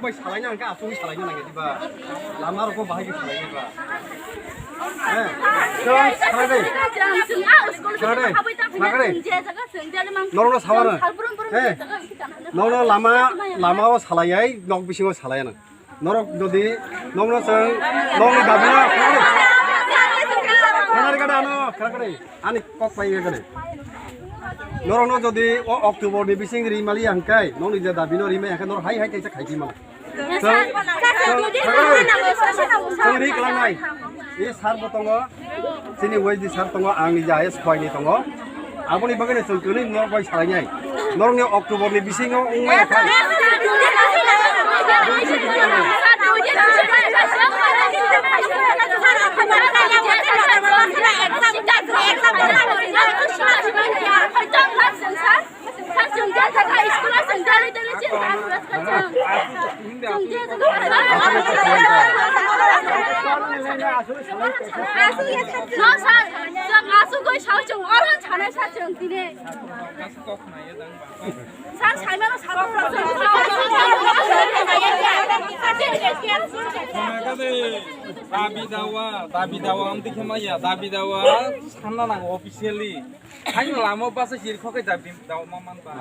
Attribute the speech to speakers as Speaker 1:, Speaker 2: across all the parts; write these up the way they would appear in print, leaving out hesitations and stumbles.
Speaker 1: bai salai nang ka asu salai nang di ba lama ro ko bahai ki salai ba Nong sawara nong lama o salai nok bisingo salai na norok jodi nong seng nong ni dabina kanari kada ano kanari ani kok pai kada norok jodi o October ni bising ri mali angkai nong ni dabino ri me angkai norok hai hai kaisa khaiti mana sengri kelanai ini sar botongo sini wajdi sar tongo angni jaya sekoy ni tongo aboni bagane sengkuni norok bai salai nyai norok ni October ni bisingo ungmai kai
Speaker 2: Dabi dawa amti kemaya dabi dawa sana nang officially hanya lama pas sih kok ke dabi dawa maman pa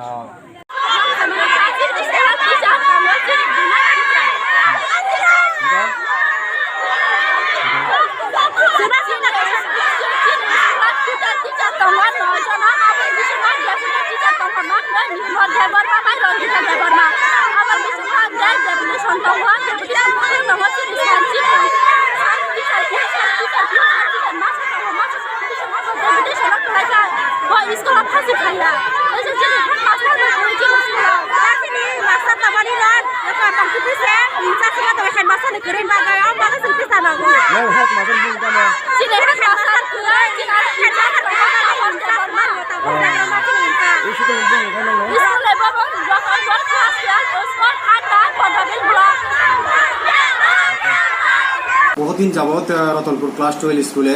Speaker 1: বহুদিন যাবত Ratanpur class 12 স্কুলে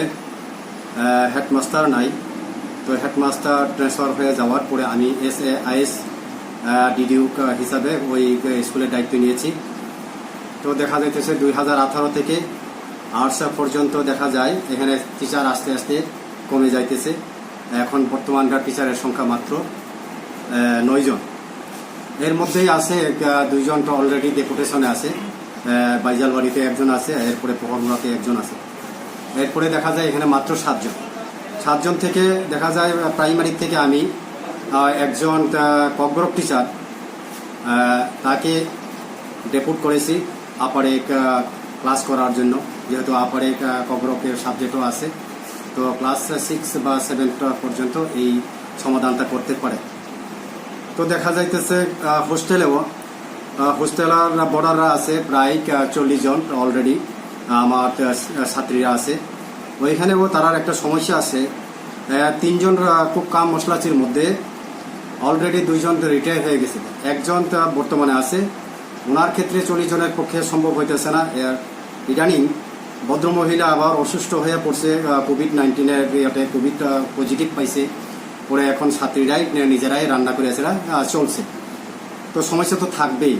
Speaker 1: headmaster নাই তো headmaster transfer হয়ে যাওয়ার পরে আমি SAS ডিডিউ হিসাবে ওই স্কুলের দায়িত্ব নিয়েছি তো দেখা যাইতেছে 2018 থেকে আর্টস পর্যন্ত দেখা যায় এখানে টিচার আস্তে আস্তে কমে যাইতেছে এখন বর্তমানকার টিচারের সংখ্যা মাত্র 9 জন এর মধ্যেই আছে 2 জন তো অলরেডি ডেপুটেশনে আছে বাইজালবাড়িতে একজন আছে এরপরে পোহরমুড়াতে একজন আছে এরপরে দেখা যায় এখানে মাত্র 7 জন থেকে দেখা যায় প্রাইমারি থেকে আমি একজন কগ্রক টিচার তাকে ডেপুট করেছি আপারে ক্লাস করার জন্য যেহেতু আপারে কগ্রকের সাবজেক্টও আছে তো ক্লাস 6 বা 7 পর্যন্ত এই সমাধানটা করতে পারে তো দেখা যাইতেছে হোস্টেলেও হোস্টেলার বর্ডাররা আছে প্রায় 40 জন অলরেডি আমার ছাত্রীরা আছে ওইখানেও তার একটা সমস্যা আছে 3 জন খুব কম মশলাচির মধ্যে অলরেডি 2 জন রিটায়ার হয়ে গেছে একজন বর্তমানে আছে ওনার ক্ষেত্রে 40 জনের পক্ষে সম্ভব হইতেছে না ইদানিং ভদ্রমহিলা আবার অসুস্থ হয়ে পড়ছে কোভিড-19 এর কোভিড পজিটিভ পাইছে পরে এখন ছাত্রীরাই নিজেরাই রান্না করে চলছে তো সমস্যা তো থাকবেই